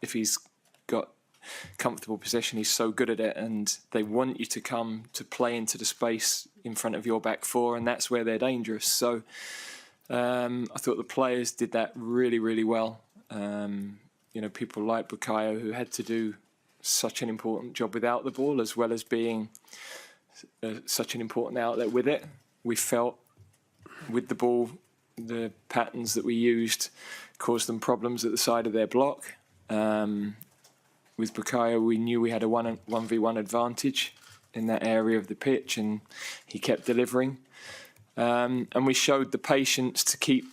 if he's got comfortable possession, he's so good at it, and they want you to come to play into the space in front of your back four, and that's where they're dangerous. So I thought the players did that really, really well. People like Bukayo, who had to do such an important job without the ball, as well as being such an important outlet with it. We felt with the ball, the patterns that we used caused them problems at the side of their block. With Bukayo, we knew we had a 1v1 advantage in that area of the pitch, and he kept delivering. And we showed the patience to keep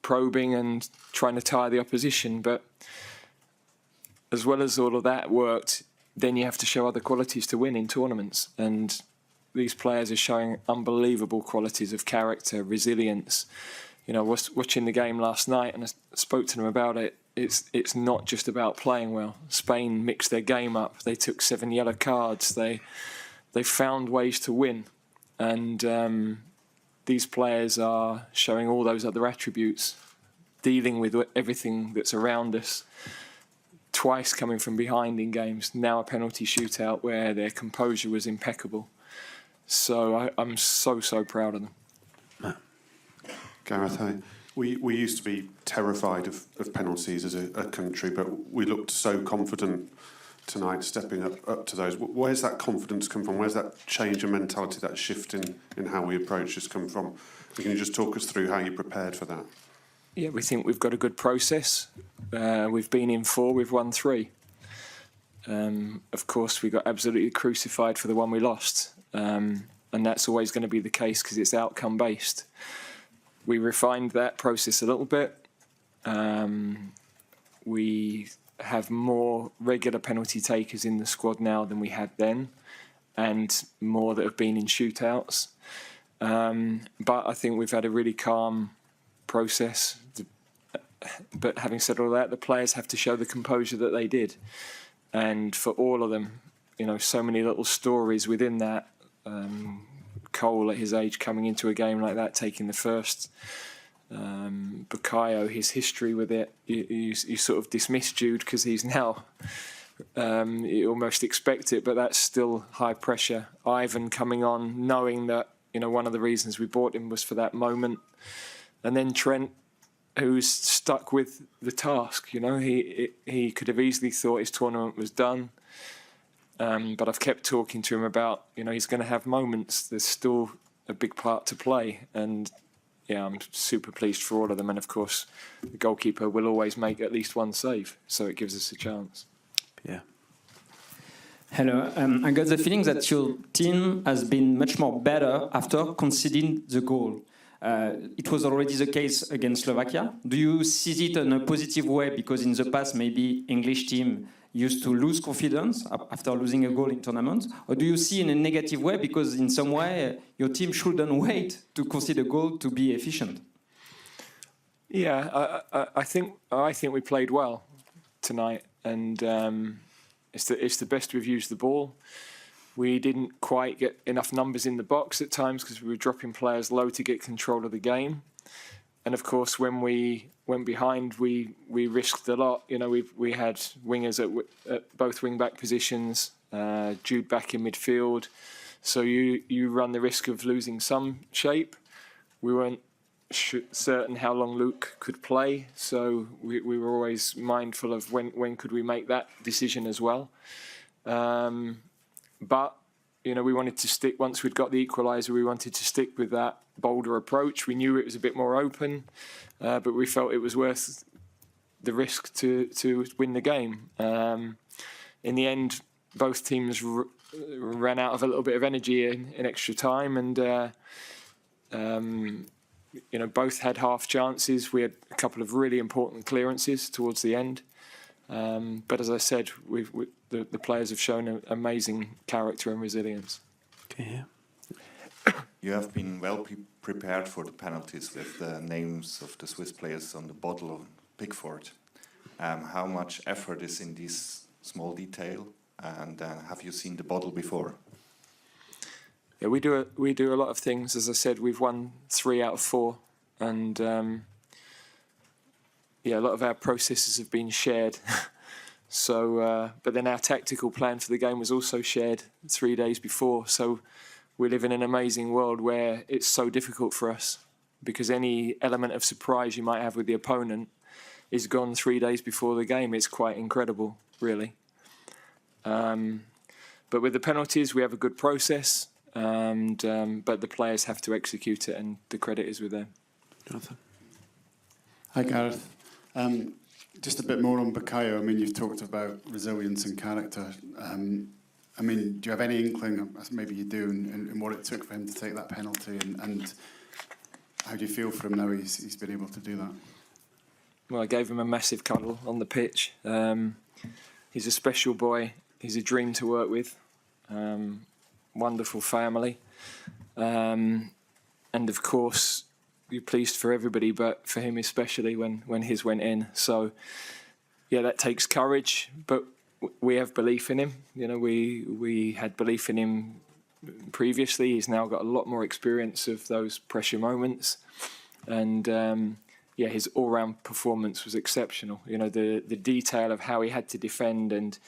probing and trying to tire the opposition. But as well as all of that worked, then you have to show other qualities to win in tournaments. And these players are showing unbelievable qualities of character, resilience. Watching the game last night, and I spoke to them about it, it's not just about playing well. Spain mixed their game up. They took 7 yellow cards. They found ways to win. And these players are showing all those other attributes, dealing with everything that's around us. Twice coming from behind in games, now a penalty shootout where their composure was impeccable. So I'm so proud of them. Gareth, hi. We used to be terrified of penalties as a country, but we looked so confident tonight, stepping up to those. Where's that confidence come from? Where's that change in mentality, that shift in how we approach this come from? Can you just talk us through how you prepared for that? Yeah, we think we've got a good process. We've been in 4, we've won 3. Of course, we got absolutely crucified for the one we lost. And that's always going to be the case because it's outcome-based. We refined that process a little bit. We have more regular penalty takers in the squad now than we had then, and more that have been in shootouts. But I think we've had a really calm process. But having said all that, the players have to show the composure that they did. And for all of them, so many little stories within that. Cole at his age coming into a game like that, taking the first. Bukayo, his history with it, you sort of dismiss Jude because he's now, you almost expect it, but that's still high pressure. Ivan coming on, knowing that, one of the reasons we bought him was for that moment. And then Trent, who's stuck with the task, he could have easily thought his tournament was done. But I've kept talking to him about, he's going to have moments. There's still a big part to play. And, yeah, I'm super pleased for all of them. And, of course, the goalkeeper will always make at least one save. So it gives us a chance. Yeah. Hello. I got the feeling that your team has been much more better after conceding the goal. It was already the case against Slovakia. Do you see it in a positive way? Because in the past, maybe English team used to lose confidence after losing a goal in tournaments? Or do you see in a negative way because in some way your team shouldn't wait to concede a goal to be efficient? Yeah, I think we played well tonight, and it's the best we've used the ball. We didn't quite get enough numbers in the box at times because we were dropping players low to get control of the game. And of course, when we went behind, we risked a lot. We had wingers at both wing-back positions, Jude back in midfield. So you run the risk of losing some shape. We weren't certain how long Luke could play, so we were always mindful of when could we make that decision as well. But we wanted to stick, once we'd got the equaliser, we wanted to stick with that bolder approach. We knew it was a bit more open, but we felt it was worth the risk to win the game. In the end, both teams ran out of a little bit of energy in extra time, and both had half chances. We had a couple of really important clearances towards the end. But as I said, the players have shown amazing character and resilience. Okay. You have been well prepared for the penalties with the names of the Swiss players on the bottle of Pickford. How much effort is in this small detail, and have you seen the bottle before? Yeah, we do a lot of things. As I said, we've won 3 out of 4, and a lot of our processes have been shared. So, but then our tactical plan for the game was also shared 3 days before. So we live in an amazing world where it's so difficult for us, because any element of surprise you might have with the opponent is gone 3 days before the game. It's quite incredible, really. But with the penalties, we have a good process, but the players have to execute it, and the credit is with them. Jonathan. Hi, Gareth. Just a bit more on Bukayo. I mean, you've talked about resilience and character. I mean, do you have any inkling, maybe you do, in what it took for him to take that penalty, and how do you feel for him now he's been able to do that? Well, I gave him a massive cuddle on the pitch. He's a special boy. He's a dream to work with. Wonderful family. And of course, you're pleased for everybody, but for him especially when his went in. So, yeah, that takes courage, but we have belief in him. You know, we had belief in him previously. He's now got a lot more experience of those pressure moments. And, yeah, his all-round performance was exceptional. You know, the detail of how he had to defend and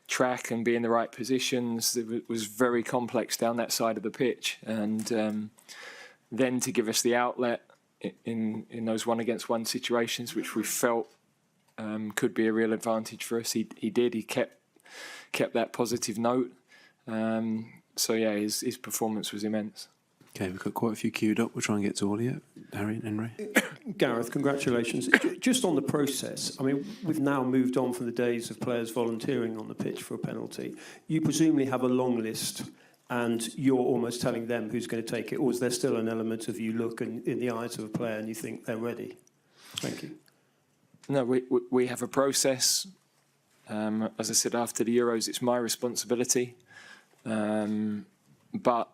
track and be in the right positions, it was very complex down that side of the pitch. And then to give us the outlet in those one-against-one situations, which we felt could be a real advantage for us, he did. He kept that positive note. So, yeah, his performance was immense. Okay, we've got quite a few queued up. We'll try and get to all of you. Harry and Henry. Gareth, congratulations. Just on the process, I mean, we've now moved on from the days of players volunteering on the pitch for a penalty. You presumably have a long list, and you're almost telling them who's going to take it, or is there still an element of you look in the eyes of a player and you think they're ready? Thank you. No, we have a process. As I said, after the Euros, it's my responsibility. But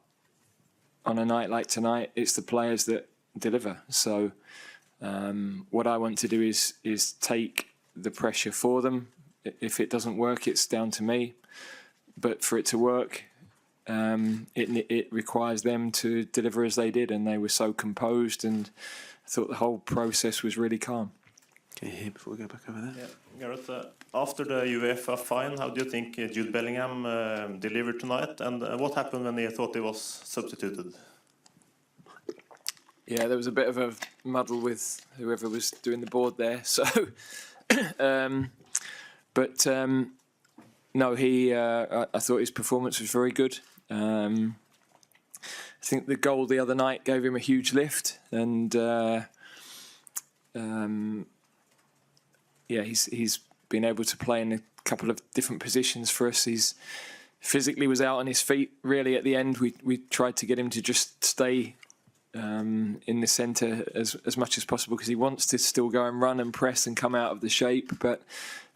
on a night like tonight, it's the players that deliver. So what I want to do is take the pressure for them. If it doesn't work, it's down to me. But for it to work, it requires them to deliver as they did, and they were so composed, and I thought the whole process was really calm. Okay, here before we go back over there. Yeah, Gareth, after the UEFA fine, how do you think Jude Bellingham delivered tonight, and what happened when he thought he was substituted? Yeah, there was a bit of a muddle with whoever was doing the board there. So, no, I thought his performance was very good. I think the goal the other night gave him a huge lift, and yeah, he's been able to play in a couple of different positions for us. He's physically was out on his feet really at the end. We tried to get him to just stay in the centre as much as possible, because he wants to still go and run and press and come out of the shape, but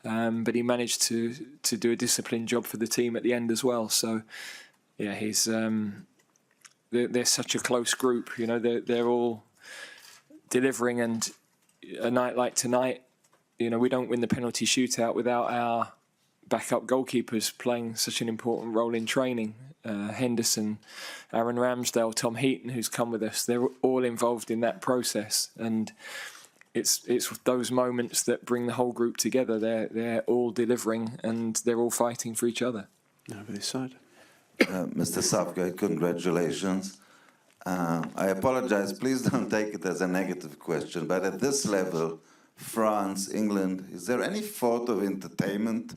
he managed to do a disciplined job for the team at the end as well. So yeah, he's they're such a close group, you know, they're all delivering, and a night like tonight, you know, we don't win the penalty shootout without our backup goalkeepers playing such an important role in training. Henderson, Aaron Ramsdale, Tom Heaton, who's come with us, they're all involved in that process, and it's those moments that bring the whole group together. They're all delivering, and they're all fighting for each other. Over this side. Mr. Southgate, congratulations. I apologize, please don't take it as a negative question, but at this level, France, England, is there any thought of entertainment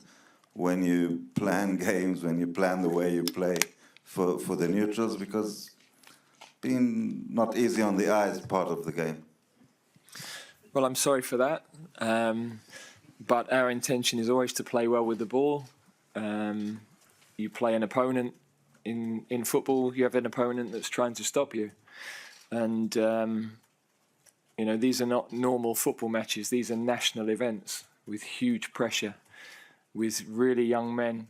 when you plan games, when you plan the way you play for the neutrals? Because being not easy on the eye is part of the game. Well, I'm sorry for that, but our intention is always to play well with the ball. You play an opponent. In football, you have an opponent that's trying to stop you. And, you know, these are not normal football matches. These are national events with huge pressure, with really young men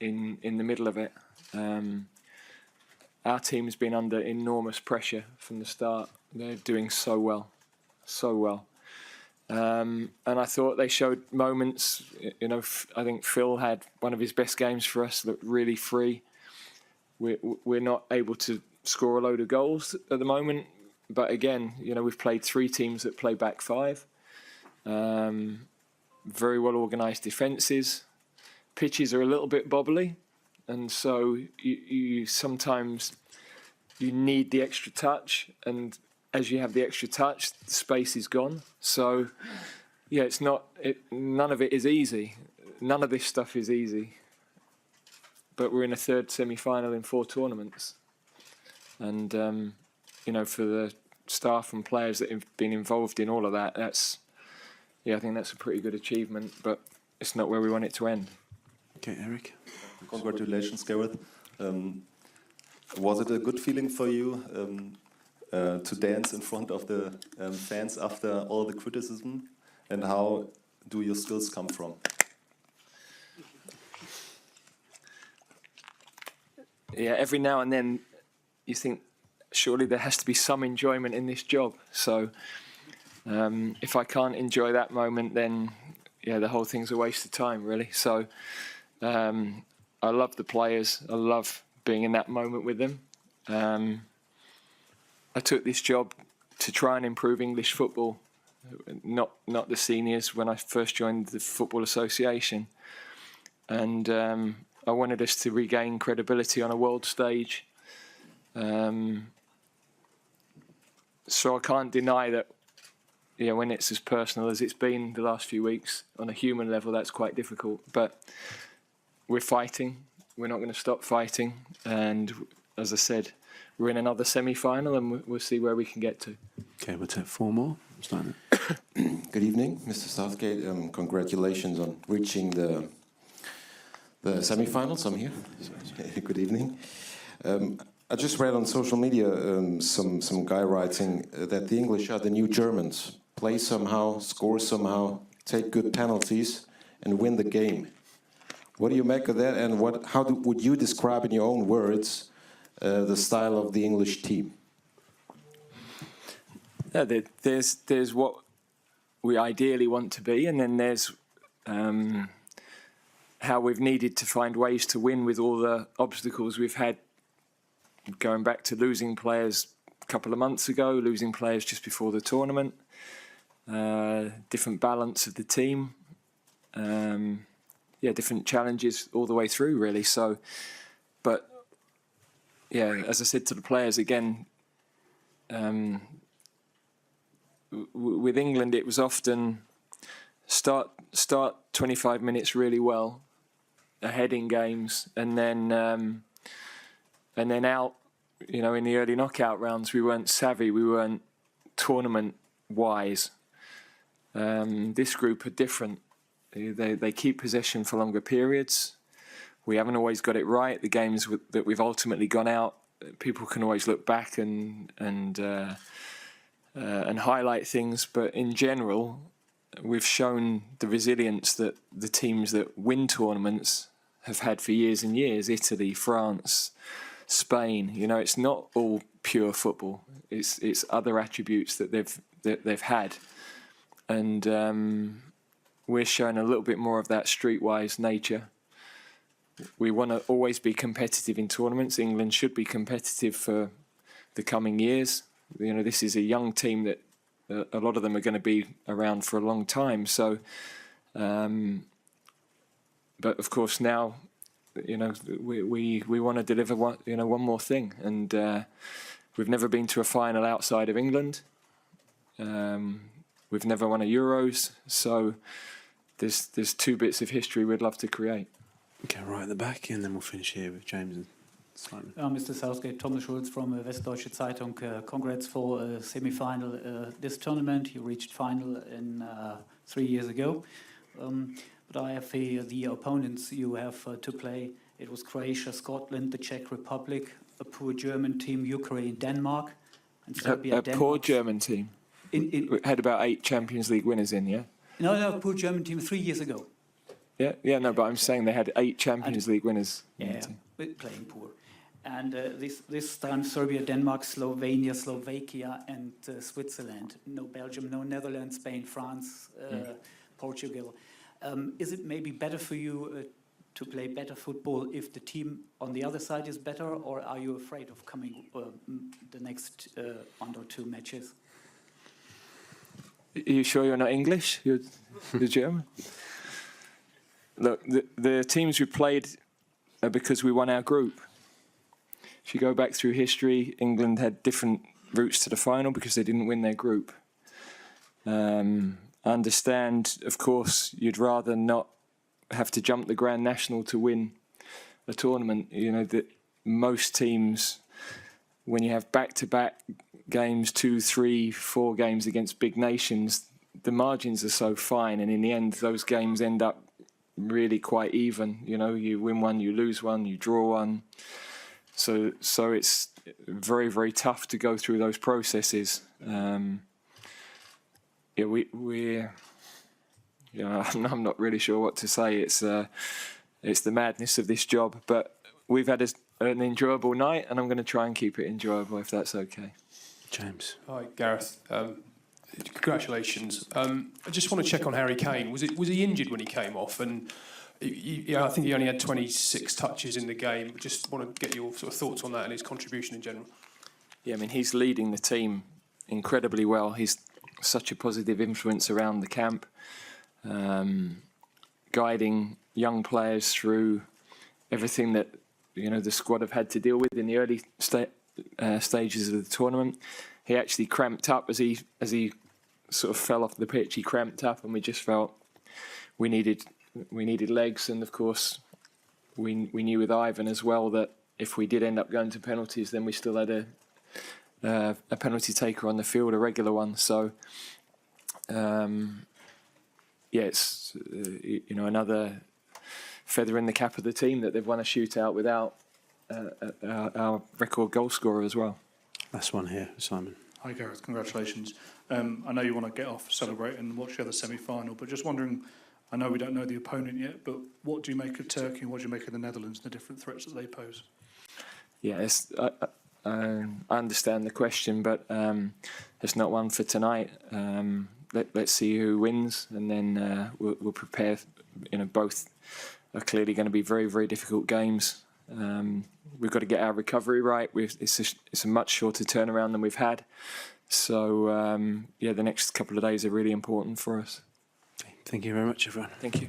in the middle of it. Our team's been under enormous pressure from the start. They're doing so well, so well. And I thought they showed moments, you know, I think Phil had one of his best games for us, looked really free. We're not able to score a load of goals at the moment, but again, you know, we've played 3 teams that play back 5, very well organised defences. Pitches are a little bit bobbly, and so you sometimes you need the extra touch, and as you have the extra touch, the space is gone. So yeah, none of it is easy. None of this stuff is easy. But we're in a third semi-final in 4 tournaments, and for the staff and players that have been involved in all of that, I think that's a pretty good achievement. But it's not where we want it to end. Okay, Eric. Congratulations, Gareth. Was it a good feeling for you to dance in front of the fans after all the criticism? And how do your skills come from? Yeah, every now and then you think, surely there has to be some enjoyment in this job. So if I can't enjoy that moment, then the whole thing's a waste of time, really. So I love the players. I love being in that moment with them. I took this job to try and improve English football, not the seniors, when I first joined the Football Association. And I wanted us to regain credibility on a world stage. So I can't deny that, when it's as personal as it's been the last few weeks, on a human level, that's quite difficult. But we're fighting. We're not going to stop fighting. And as I said, we're in another semi-final, and we'll see where we can get to. Okay, we'll take 4 more. Good evening, Mr. Southgate. Congratulations on reaching the semi-finals. I'm here. Good evening. I just read on social media some guy writing that the English are the new Germans. Play somehow, score somehow, take good penalties, and win the game. What do you make of that? And how would you describe in your own words the style of the English team? Yeah, there's what we ideally want to be, and then there's how we've needed to find ways to win with all the obstacles we've had, going back to losing players a couple of months ago, losing players just before the tournament, different balance of the team, different challenges all the way through, really. So, but as I said to the players again, with England, it was often start 25 minutes really well, ahead in games, and then out. In the early knockout rounds, we weren't savvy. We weren't tournament wise. This group are different. They keep possession for longer periods. We haven't always got it right. The games that we've ultimately gone out, people can always look back and highlight things, but in general, we've shown the resilience that the teams that win tournaments have had for years and years. Italy, France, Spain. It's not all pure football. It's other attributes that they've had, and we're showing a little bit more of that streetwise nature. We want to always be competitive in tournaments. England should be competitive for the coming years. This is a young team that a lot of them are going to be around for a long time. So, but of course now, we want to deliver one more thing, and we've never been to a final outside of England. We've never won a Euros, so there's 2 bits of history we'd love to create. Okay, right at the back, and then we'll finish here with James and Simon. Mr. Southgate, Thomas Schulz from Westdeutsche Zeitung. Congrats for semi-final this tournament. You reached final in 3 years ago. But I have the opponents you have to play. It was Croatia, Scotland, the Czech Republic, a poor German team, Ukraine, Denmark, and Serbia. A poor German team. We had about 8 Champions League winners in, yeah? No, poor German team 3 years ago. No, but I'm saying they had 8 Champions League winners. Playing poor. And this time Serbia, Denmark, Slovenia, Slovakia, and Switzerland. No Belgium, no Netherlands, Spain, France, Portugal. Is it maybe better for you to play better football if the team on the other side is better, or are you afraid of coming the next 1 or 2 matches? Are you sure you're not English? You're German? Look, the teams we played are because we won our group. If you go back through history, England had different routes to the final because they didn't win their group. I understand, of course, you'd rather not have to jump the Grand National to win a tournament. You know, that most teams, when you have back-to-back games, 2, 3, 4 games against big nations, the margins are so fine, and in the end, those games end up really quite even. You know, you win one, you lose one, you draw one. So it's very, very tough to go through those processes. I'm not really sure what to say. It's the madness of this job, but we've had an enjoyable night, and I'm going to try and keep it enjoyable if that's okay. James. Hi, Gareth. Congratulations. I just want to check on Harry Kane. Was he injured when he came off? And I think he only had 26 touches in the game. Just want to get your sort of thoughts on that and his contribution in general. Yeah, I mean, he's leading the team incredibly well. He's such a positive influence around the camp, guiding young players through everything that the squad have had to deal with in the early stages of the tournament. He actually cramped up as he sort of fell off the pitch. He cramped up, and we just felt we needed legs. And of course, we knew with Ivan as well that if we did end up going to penalties, then we still had a penalty taker on the field, a regular one. So it's another feather in the cap of the team that they've won a shootout without our record goal scorer as well. Last one here, Simon. Hi Gareth, congratulations. I know you want to get off, celebrate and watch the other semi-final, but just wondering, I know we don't know the opponent yet, but what do you make of Turkey and what do you make of the Netherlands and the different threats that they pose? Yeah, I understand the question, but it's not one for tonight. Let's see who wins, and then we'll prepare. Both are clearly going to be very, very difficult games. We've got to get our recovery right. It's a much shorter turnaround than we've had. So, the next couple of days are really important for us. Thank you very much, everyone. Thank you.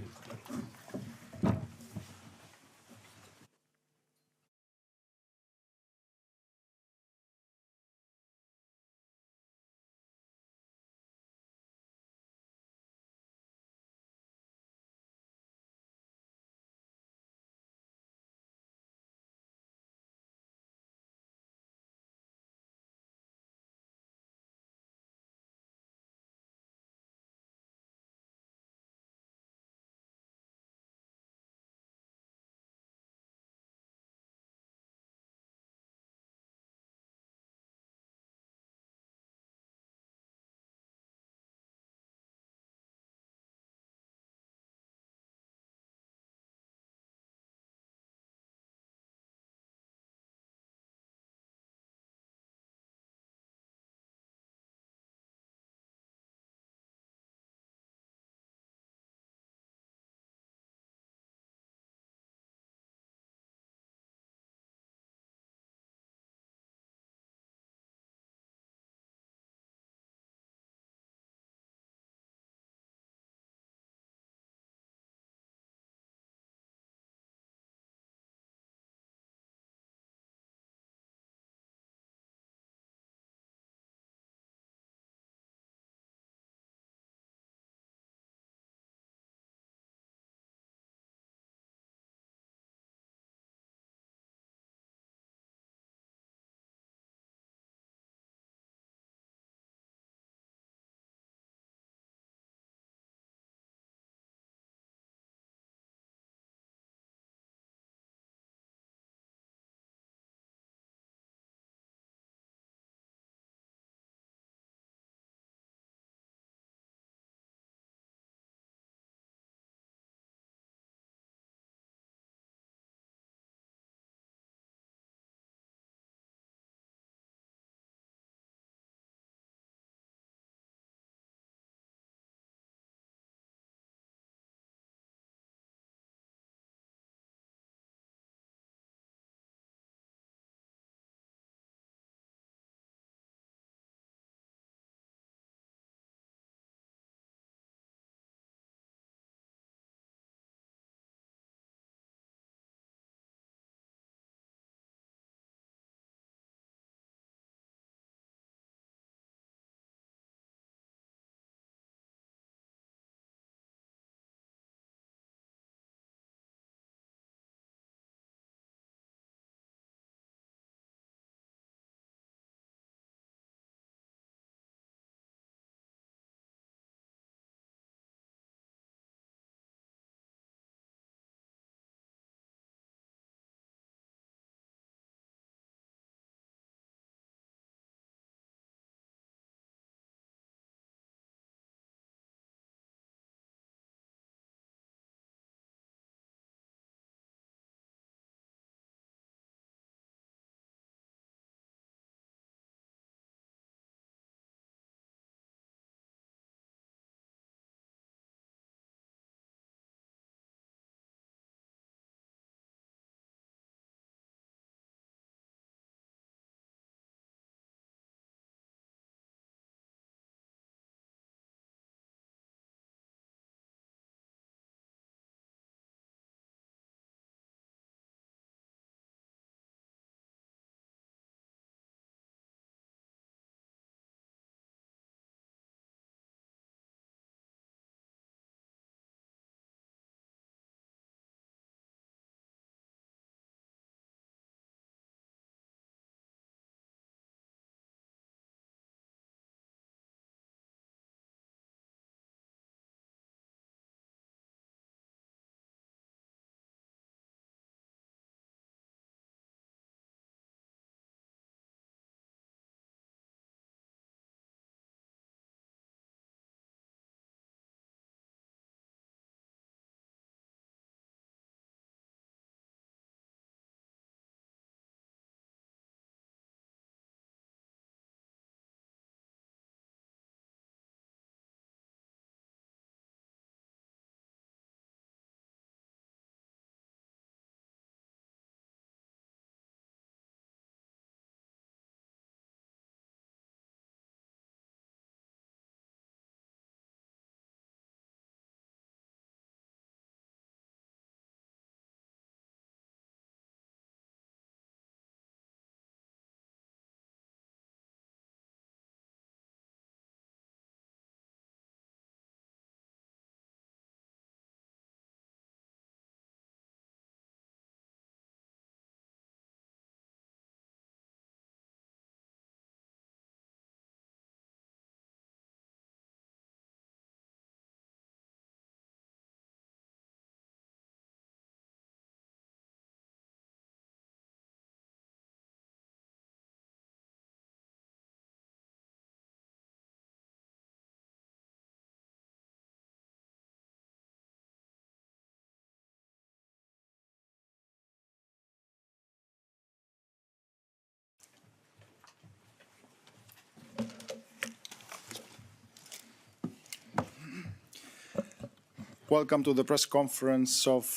welcome to the press conference of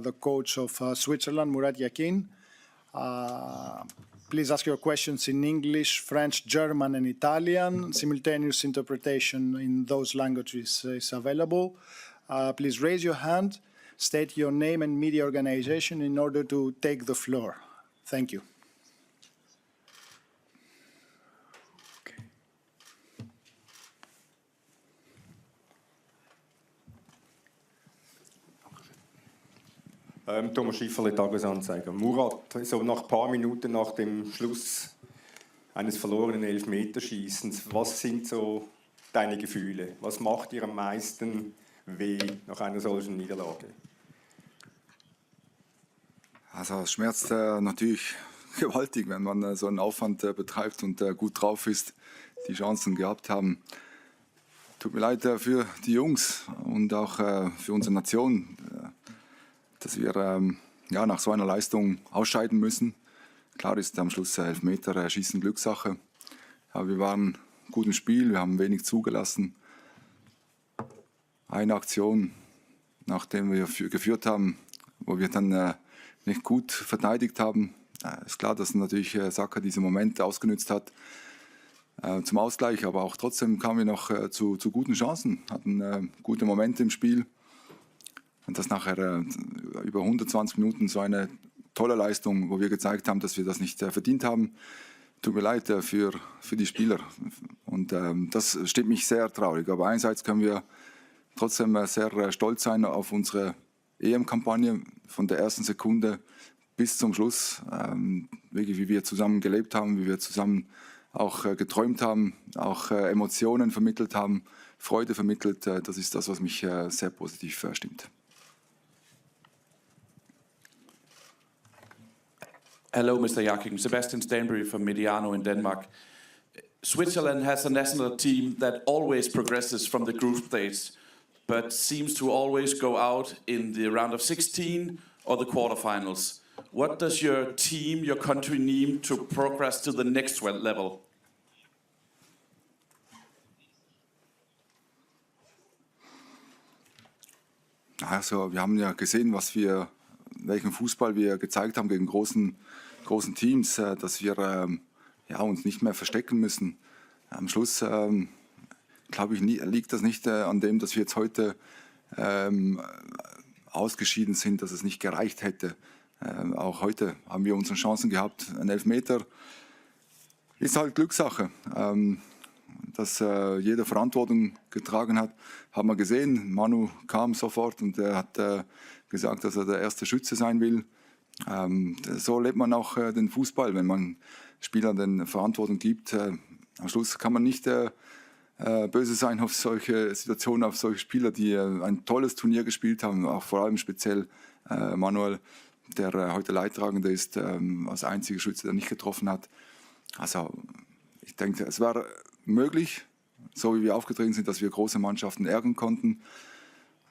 the coach of Switzerland, Murat Yakin. Please ask your questions in English, French, German, and Italian. Simultaneous interpretation in those languages is available. Please raise your hand, state your name and media organization in order to take the floor. Thank you. Thomas Schifferle, Tagesanzeiger. Murat, so nach ein paar Minuten nach dem Schluss eines verlorenen Elfmeterschießens, was sind so deine Gefühle? Was macht dir am meisten weh nach einer solchen Niederlage? Also es schmerzt natürlich gewaltig, wenn man so einen Aufwand betreibt und gut drauf ist, die Chancen gehabt haben. Tut mir leid für die Jungs und auch für unsere Nation, dass wir nach so einer Leistung ausscheiden müssen. Klar ist am Schluss Elfmeter schießen Glückssache. Aber wir waren gut im Spiel, wir haben wenig zugelassen. Eine Aktion, nachdem wir geführt haben, wo wir dann nicht gut verteidigt haben. Ist klar, dass natürlich Saka diesen Moment ausgenutzt hat zum Ausgleich, aber auch trotzdem kamen wir noch zu guten Chancen, hatten gute Momente im Spiel. Und das nachher über 120 Minuten so eine tolle Leistung, wo wir gezeigt haben, dass wir das nicht verdient haben. Tut mir leid für die Spieler. Und das stimmt mich sehr traurig. Aber einerseits können wir trotzdem sehr stolz sein auf unsere EM-Kampagne von der ersten Sekunde bis zum Schluss. Wirklich, wie wir zusammen gelebt haben, wie wir zusammen auch geträumt haben, auch Emotionen vermittelt haben, Freude vermittelt. Das ist das, was mich sehr positiv stimmt. Hello, Mr. Yakin. Sebastian Stanbury from Mediano in Denmark. Switzerland has a national team that always progresses from the group stage, but seems to always go out in the round of 16 or the quarterfinals. What does your team, your country need to progress to the next level? Also, wir haben ja gesehen, welchen Fußball wir gezeigt haben gegen großen Teams, dass wir uns nicht mehr verstecken müssen. Am Schluss, glaube ich, liegt das nicht an dem, dass wir jetzt heute ausgeschieden sind, dass es nicht gereicht hätte. Auch heute haben wir unsere Chancen gehabt. Ein Elfmeter ist halt Glückssache. Dass jeder Verantwortung getragen hat, haben wir gesehen. Manu kam sofort und er hat gesagt, dass er der erste Schütze sein will. So lebt man auch den Fußball, wenn man Spielern den Verantwortung gibt. Am Schluss kann man nicht böse sein auf solche Situationen, auf solche Spieler, die ein tolles Turnier gespielt haben, auch vor allem speziell Manuel, der heute Leidtragender ist, als einziger Schütze, der nicht getroffen hat. Also ich denke, es war möglich, so wie wir aufgetreten sind, dass wir große Mannschaften ärgern konnten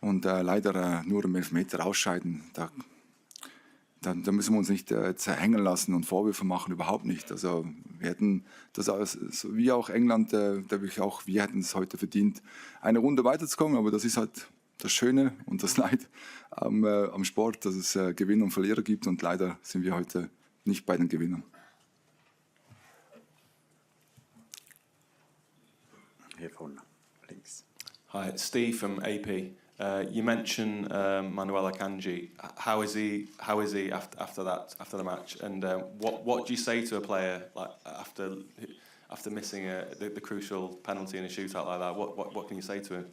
und leider nur im Elfmeter ausscheiden. Da müssen wir uns nicht hängen lassen und Vorwürfe machen, überhaupt nicht. Also wir hätten das alles, wie auch England, wir hätten es heute verdient, eine Runde weiterzukommen, aber das ist halt das Schöne und das Leid am Sport, dass es Gewinner und Verlierer gibt und leider sind wir heute nicht bei den Gewinnern. Here from links. Hi, it's Steve from AP. You mentioned Manuel Akanji. How is he after the match? And what do you say to a player like after missing the crucial penalty in a shootout like that? What can you say to him?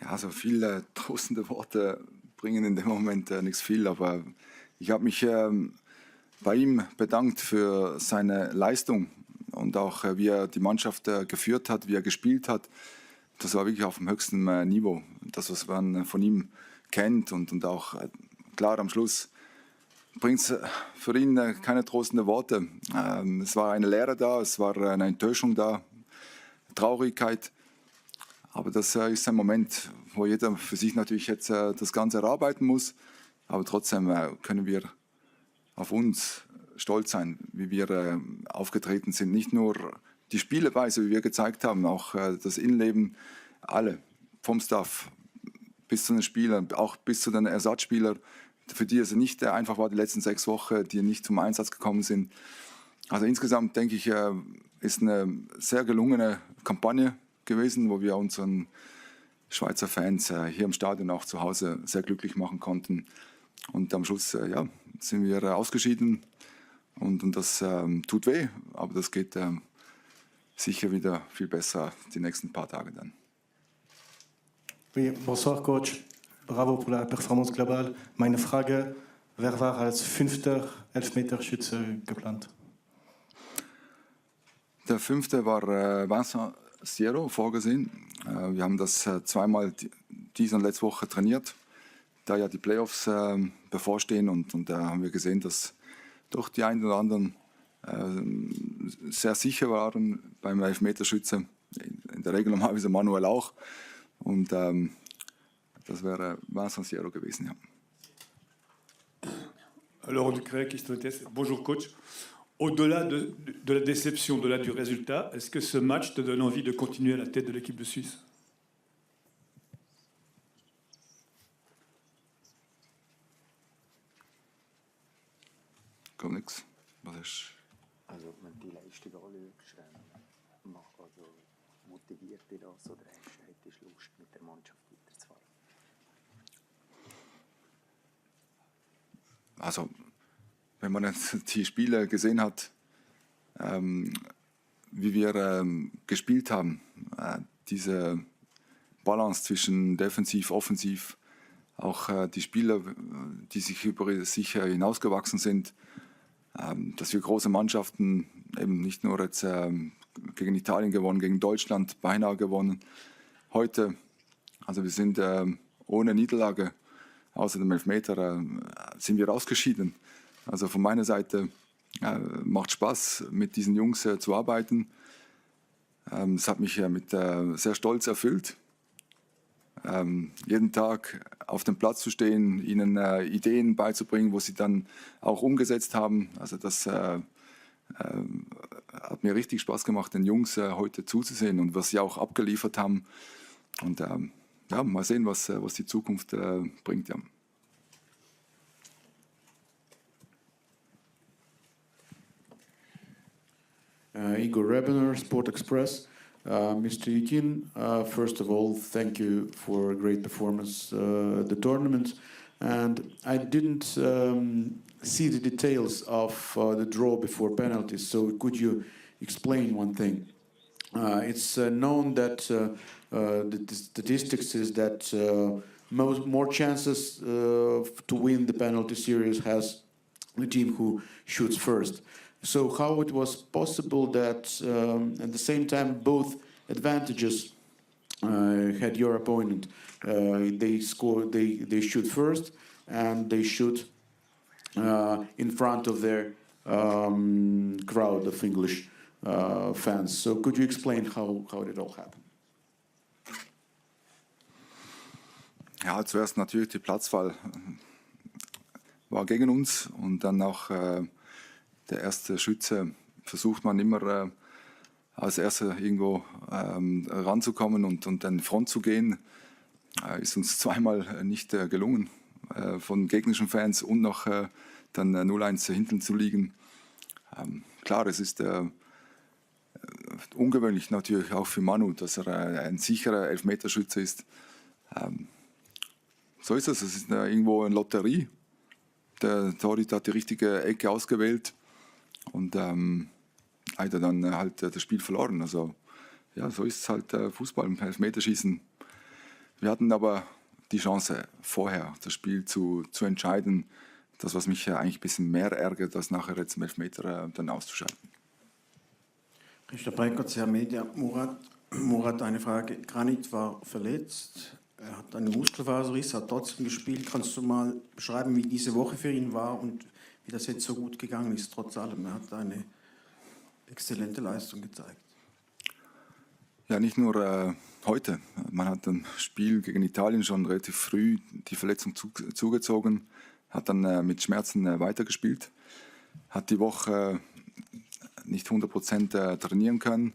Ja, also viele trostende Worte bringen in dem Moment nichts viel, aber ich habe mich bei ihm bedankt für seine Leistung und auch wie er die Mannschaft geführt hat, wie er gespielt hat. Das war wirklich auf dem höchsten Niveau. Das, was man von ihm kennt und auch klar am Schluss bringt es für ihn keine trostenden Worte. Es war eine Leere da, es war eine Enttäuschung da, Traurigkeit. Aber das ist ein Moment, wo jeder für sich natürlich jetzt das Ganze erarbeiten muss. Aber trotzdem können wir auf uns stolz sein, wie wir aufgetreten sind. Nicht nur die Spielweise, wie wir gezeigt haben, auch das Innenleben, alle, vom Staff bis zu den Spielern, auch bis zu den Ersatzspielern, für die es nicht einfach war, die letzten 6 Wochen, die nicht zum Einsatz gekommen sind. Also insgesamt denke ich, ist eine sehr gelungene Kampagne gewesen, wo wir unseren Schweizer Fans hier im Stadion auch zu Hause sehr glücklich machen konnten. Und am Schluss sind wir ausgeschieden und das tut weh, aber das geht sicher wieder viel besser die nächsten paar Tage dann. Oui, bonsoir Coach. Bravo pour la performance globale. Meine Frage, wer war als 5. Elfmeterschütze geplant? Der 5. war Vincent Siero vorgesehen. Wir haben das zweimal diese und letzte Woche trainiert, da ja die Playoffs bevorstehen und da haben wir gesehen, dass doch die einen oder anderen sehr sicher waren beim Elfmeterschütze. In der Regel normalerweise Manuel auch. Und das wäre Vincent Siero gewesen, ja. Alors, bonjour coach. Au-delà de la déception, au-delà du résultat, est-ce que ce match te donne envie de continuer à la tête de l'équipe de Suisse? Kommt nichts. Was ist? Also, wenn du die Leistung anschaust, also motiviert dich das oder hättest du Lust, mit der Mannschaft weiterzufahren? Also, wenn man die Spiele gesehen hat, wie wir gespielt haben, diese Balance zwischen defensiv, offensiv, auch die Spieler, die sich über sich hinausgewachsen sind, dass wir große Mannschaften, eben nicht nur jetzt gegen Italien gewonnen, gegen Deutschland beinahe gewonnen. Heute, also wir sind ohne Niederlage, außer dem Elfmeter, sind wir ausgeschieden. Also von meiner Seite macht Spaß, mit diesen Jungs zu arbeiten. Es hat mich mit sehr Stolz erfüllt, jeden Tag auf dem Platz zu stehen, ihnen Ideen beizubringen, wo sie dann auch umgesetzt haben. Also das hat mir richtig Spaß gemacht, den Jungs heute zuzusehen und was sie auch abgeliefert haben. Und ja, mal sehen, was die Zukunft bringt. Ja. Igor Rebener, Sport Express. Mr. Yukin, first of all, thank you for a great performance at the tournament. And I didn't see the details of the draw before penalties, so could you explain one thing? It's known that the statistics is that more chances to win the penalty series has the team who shoots first. So how it was possible that at the same time both advantages had your opponent? They shoot first and they shoot in front of their crowd of English fans. So could you explain how did it all happen? Ja, zuerst natürlich die Platzwahl war gegen uns und dann auch der erste Schütze versucht man immer als erster irgendwo ranzukommen und dann in die Front zu gehen. Ist uns zweimal nicht gelungen, von gegnerischen Fans und noch dann 0-1 hinten zu liegen. Klar, es ist ungewöhnlich natürlich auch für Manu, dass er ein sicherer Elfmeterschütze ist. So ist es ist irgendwo eine Lotterie. Der Torhüter hat die richtige Ecke ausgewählt. Und hat er dann halt das Spiel verloren. Also ja, so ist es halt Fußball im Elfmeterschießen. Wir hatten aber die Chance vorher, das Spiel zu entscheiden. Das, was mich eigentlich ein bisschen mehr ärgert, als nachher jetzt im Elfmeter dann auszuschalten. Richter Breikert, Herr Media. Murat, eine Frage. Granit war verletzt. Er hat einen Muskelfaserriss, hat trotzdem gespielt. Kannst du mal beschreiben, wie diese Woche für ihn war und wie das jetzt so gut gegangen ist, trotz allem? Er hat eine exzellente Leistung gezeigt. Ja, nicht nur heute. Man hat im Spiel gegen Italien schon relativ früh die Verletzung zugezogen, hat dann mit Schmerzen weitergespielt, hat die Woche nicht 100% trainieren können.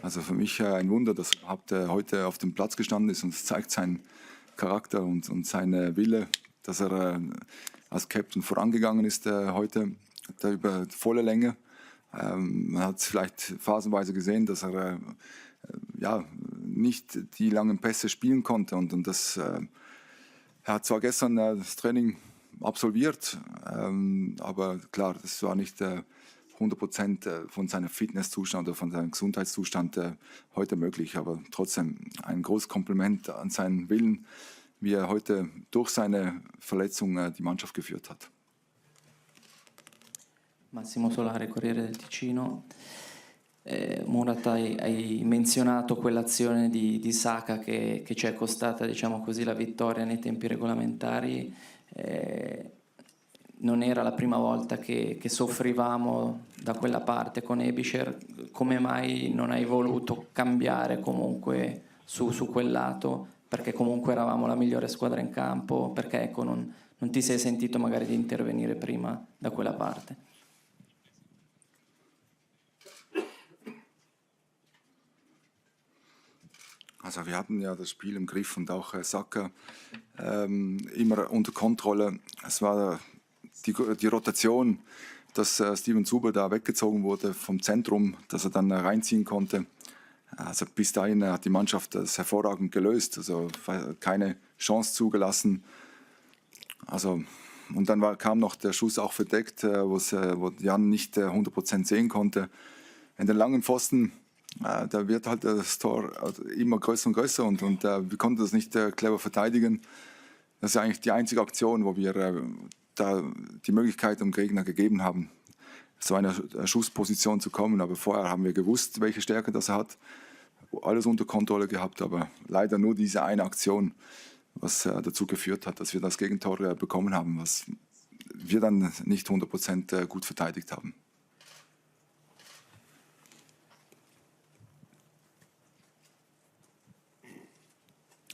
Also für mich ein Wunder, dass er überhaupt heute auf dem Platz gestanden ist, und es zeigt seinen Charakter und seine Wille, dass er als Captain vorangegangen ist heute über volle Länge. Man hat es vielleicht phasenweise gesehen, dass er nicht die langen Pässe spielen konnte, und das, er hat zwar gestern das Training absolviert, aber klar, das war nicht 100% von seinem Fitnesszustand oder von seinem Gesundheitszustand heute möglich, aber trotzdem ein großes Kompliment an seinen Willen, wie er heute durch seine Verletzung die Mannschaft geführt hat. Massimo Solare, Corriere del Ticino. Murat, hai menzionato quell'azione di Saka che ci è costata, diciamo così, la vittoria nei tempi regolamentari. Non era la prima volta che soffrivamo da quella parte con Ebischer. Come mai non hai voluto cambiare comunque su quel lato? Perché comunque eravamo la migliore squadra in campo? Perché ecco, non ti sei sentito magari di intervenire prima da quella parte? Also wir hatten ja das Spiel im Griff und auch Saka immer unter Kontrolle. Es war die Rotation, dass Steven Zuber da weggezogen wurde vom Zentrum, dass er dann reinziehen konnte. Also bis dahin hat die Mannschaft das hervorragend gelöst, also keine Chance zugelassen. Also, und dann kam noch der Schuss auch verdeckt, wo Jan nicht 100% sehen konnte. In den langen Pfosten, da wird halt das Tor immer größer und größer, und wir konnten das nicht clever verteidigen. Das ist eigentlich die einzige Aktion, wo wir da die Möglichkeit dem Gegner gegeben haben, so eine Schussposition zu kommen. Aber vorher haben wir gewusst, welche Stärke das er hat, alles unter Kontrolle gehabt, aber leider nur diese eine Aktion, was dazu geführt hat, dass wir das Gegentor bekommen haben, was wir dann nicht 100% gut verteidigt haben.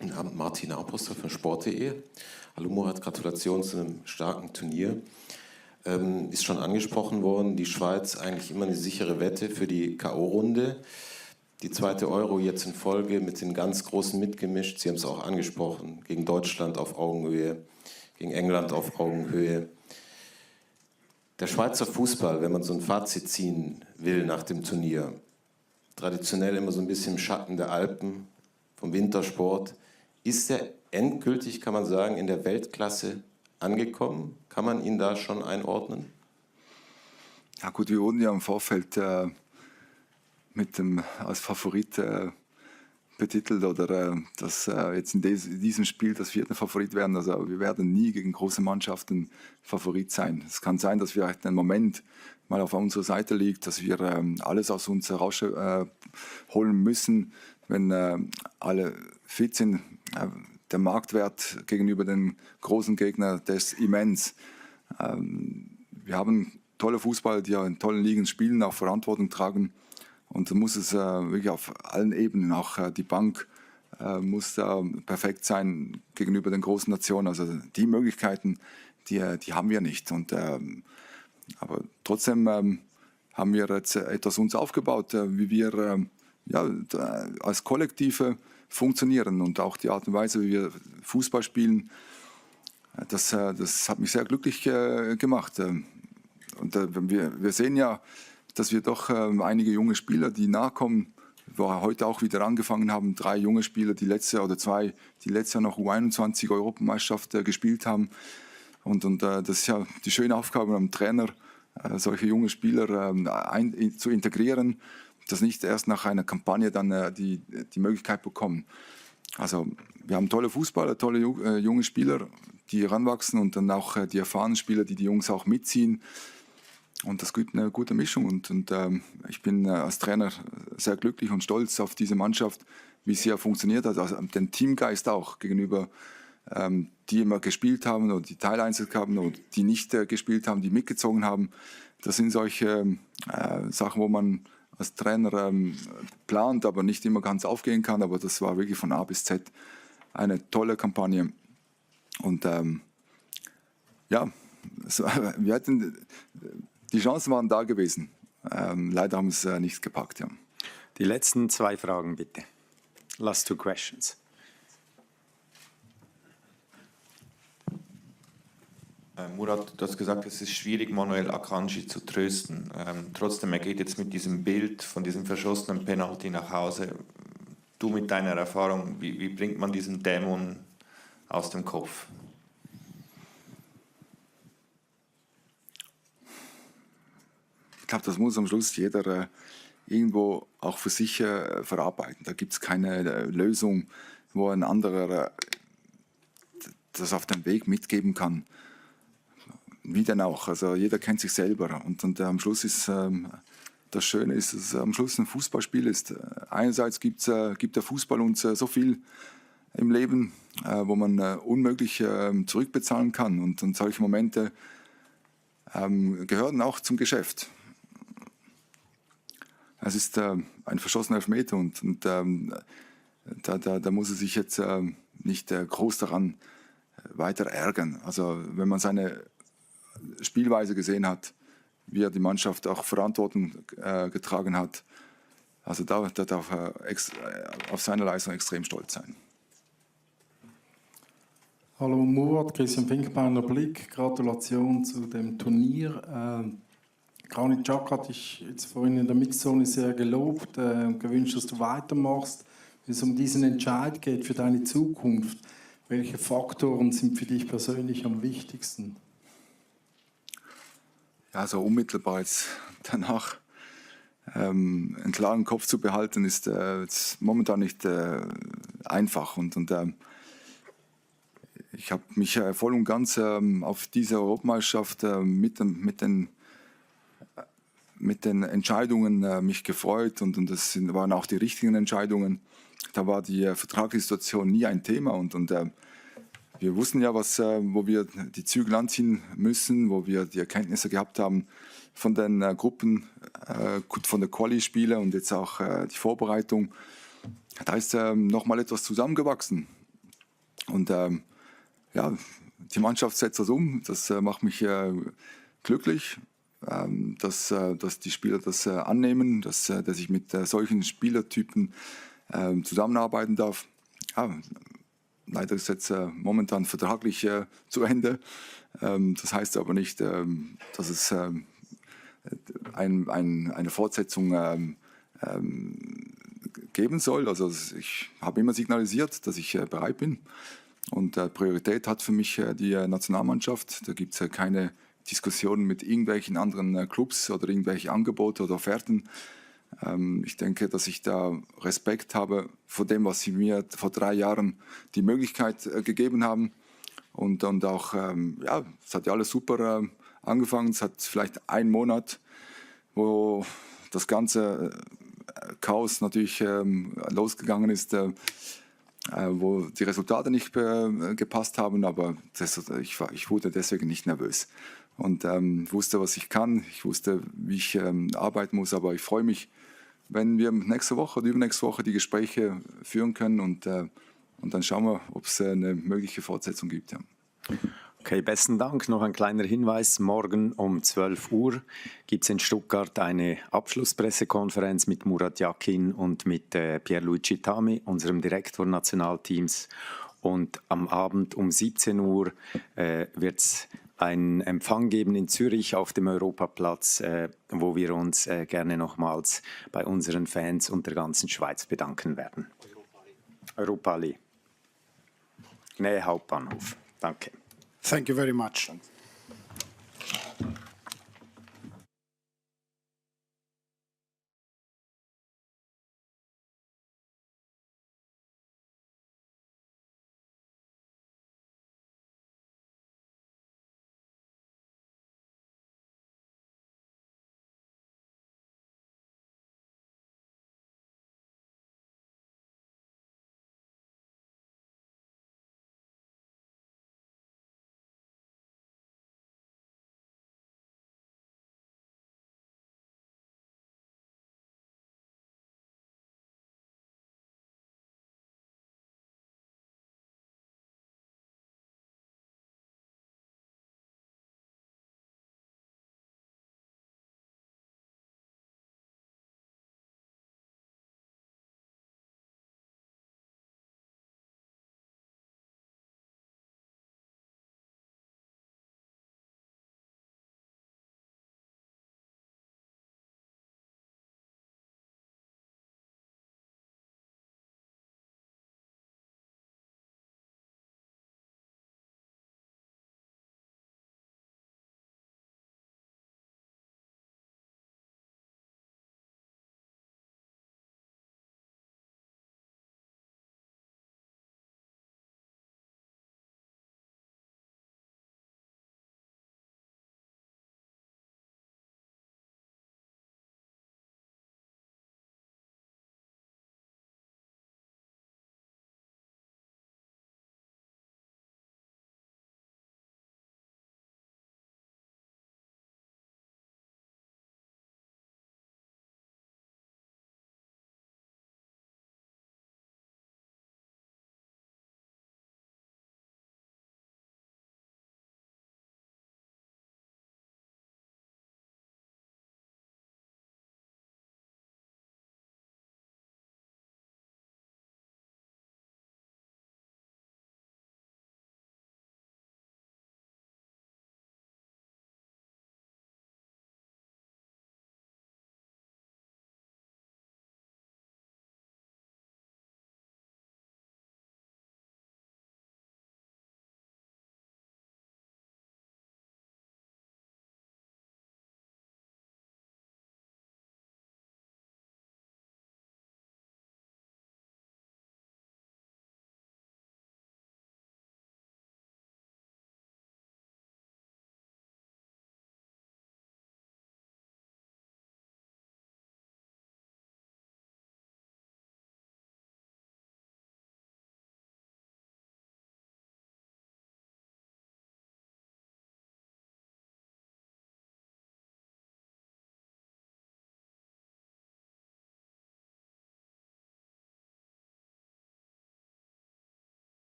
Guten Abend, Martin Apostel von Sport.de. Hallo Murat, Gratulation zu einem starken Turnier. Ist schon angesprochen worden, die Schweiz eigentlich immer eine sichere Wette für die K.O.-Runde. Die zweite Euro jetzt in Folge mit den ganz Großen mitgemischt. Sie haben es auch angesprochen, gegen Deutschland auf Augenhöhe, gegen England auf Augenhöhe. Der Schweizer Fußball, wenn man so ein Fazit ziehen will nach dem Turnier, traditionell immer so ein bisschen im Schatten der Alpen, vom Wintersport. Ist er endgültig, kann man sagen, in der Weltklasse angekommen? Kann man ihn da schon einordnen? Ja gut, wir wurden ja im Vorfeld als Favorit betitelt, oder dass jetzt in diesem Spiel das vierte Favorit werden. Also wir werden nie gegen große Mannschaften Favorit sein. Es kann sein, dass vielleicht einen Moment mal auf unserer Seite liegt, dass wir alles aus uns herausholen müssen, wenn alle fit sind. Der Marktwert gegenüber den großen Gegnern, der ist immens. Wir haben tolle Fußballer, die in tollen Ligen spielen, auch Verantwortung tragen. Und da muss es wirklich auf allen Ebenen, auch die Bank muss da perfekt sein gegenüber den großen Nationen. Also die Möglichkeiten, die haben wir nicht. Aber trotzdem haben wir jetzt etwas uns aufgebaut, wie wir als Kollektive funktionieren, und auch die Art und Weise, wie wir Fußball spielen, das hat mich sehr glücklich gemacht. Und wir sehen ja, dass wir doch einige junge Spieler, die nachkommen, wo wir heute auch wieder angefangen haben, 3 junge Spieler, die letztes Jahr noch U21 Europameisterschaft gespielt haben. Und das ist ja die schöne Aufgabe am Trainer, solche junge Spieler zu integrieren, dass nicht erst nach einer Kampagne dann die Möglichkeit bekommen. Also wir haben tolle Fußballer, tolle junge Spieler, die heranwachsen, und dann auch die erfahrenen Spieler, die Jungs auch mitziehen. Und das gibt eine gute Mischung. Und ich bin als Trainer sehr glücklich und stolz auf diese Mannschaft, wie sie ja funktioniert hat. Also den Teamgeist auch gegenüber, die immer gespielt haben oder die Teileinsatz haben oder die nicht gespielt haben, die mitgezogen haben. Das sind solche Sachen, wo man als Trainer plant, aber nicht immer ganz aufgehen kann. Aber das war wirklich von A bis Z eine tolle Kampagne. Und wir hatten, die Chancen waren da gewesen. leider haben wir es nicht gepackt. Ja. Die letzten 2 Fragen bitte. Last 2 questions. Murat, du hast gesagt, es ist schwierig, Manuel Akanji zu trösten. Trotzdem, er geht jetzt mit diesem Bild von diesem verschossenen Penalty nach Hause. Du mit deiner Erfahrung, wie bringt man diesen Dämon aus dem Kopf? Ich glaube, das muss am Schluss jeder irgendwo auch für sich verarbeiten. Da gibt es keine Lösung, wo ein anderer das auf dem Weg mitgeben kann. Wie denn auch? Also jeder kennt sich selber. Und am Schluss ist das Schöne, ist, dass es am Schluss ein Fußballspiel ist. Einerseits gibt der Fußball uns so viel im Leben, wo man unmöglich zurückbezahlen kann. Und solche Momente gehören auch zum Geschäft. Es ist ein verschossener Elfmeter und da muss er sich jetzt nicht groß daran weiter ärgern. Also wenn man seine Spielweise gesehen hat, wie er die Mannschaft auch Verantwortung getragen hat, also da darf er auf seine Leistung extrem stolz sein. Hallo Murat, Christian Finkbeiner Blick, Gratulation zu dem Turnier. Granit Xhaka hat dich jetzt vorhin in der Mixzone sehr gelobt, gewünscht, dass du weitermachst. Wenn es um diesen Entscheid geht für deine Zukunft, welche Faktoren sind für dich persönlich am wichtigsten? Ja, so unmittelbar jetzt danach einen klaren Kopf zu behalten, ist momentan nicht einfach. Und ich habe mich voll und ganz auf diese Europameisterschaft mit den Entscheidungen mich gefreut und das waren auch die richtigen Entscheidungen. Da war die vertragliche Situation nie ein Thema und wir wussten ja, wo wir die Zügel anziehen müssen, wo wir die Erkenntnisse gehabt haben von den Gruppen, von der Quali-Spiele und jetzt auch die Vorbereitung. Da ist nochmal etwas zusammengewachsen. Und ja, die Mannschaft setzt das um. Das macht mich glücklich, dass die Spieler das annehmen, dass ich mit solchen Spielertypen zusammenarbeiten darf. Ja, leider ist jetzt momentan vertraglich zu Ende. Das heißt aber nicht, dass es eine Fortsetzung geben soll. Also ich habe immer signalisiert, dass ich bereit bin. Und Priorität hat für mich die Nationalmannschaft. Da gibt es keine Diskussionen mit irgendwelchen anderen Clubs oder irgendwelche Angebote oder Offerten. Ich denke, dass ich da Respekt habe vor dem, was sie mir vor 3 Jahren die Möglichkeit gegeben haben. Und auch, ja, es hat ja alles super angefangen. Es hat vielleicht einen Monat, wo das ganze Chaos natürlich losgegangen ist, wo die Resultate nicht gepasst haben, aber ich wurde deswegen nicht nervös. Und wusste, was ich kann, ich wusste, wie ich arbeiten muss, aber ich freue mich, wenn wir nächste Woche oder übernächste Woche die Gespräche führen können und dann schauen wir, ob es eine mögliche Fortsetzung gibt. Ja. Okay, besten Dank. Noch ein kleiner Hinweis. Morgen um 12 Uhr gibt es in Stuttgart eine Abschlusspressekonferenz mit Murat Yakin und mit Pierluigi Tami, unserem Direktor Nationalteams. Und am Abend um 17 Uhr wird es einen Empfang geben in Zürich auf dem Europaplatz, wo wir uns gerne nochmals bei unseren Fans und der ganzen Schweiz bedanken werden. Europaallee. Nähe Hauptbahnhof. Danke. Thank you very much.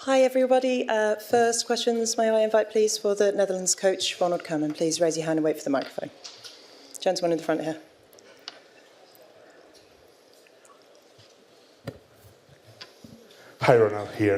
Hi everybody. First questions, may I invite please for the Netherlands coach, Ronald Koeman. Please raise your hand and wait for the microphone. Gentleman in the front here. Hi Ronald, here.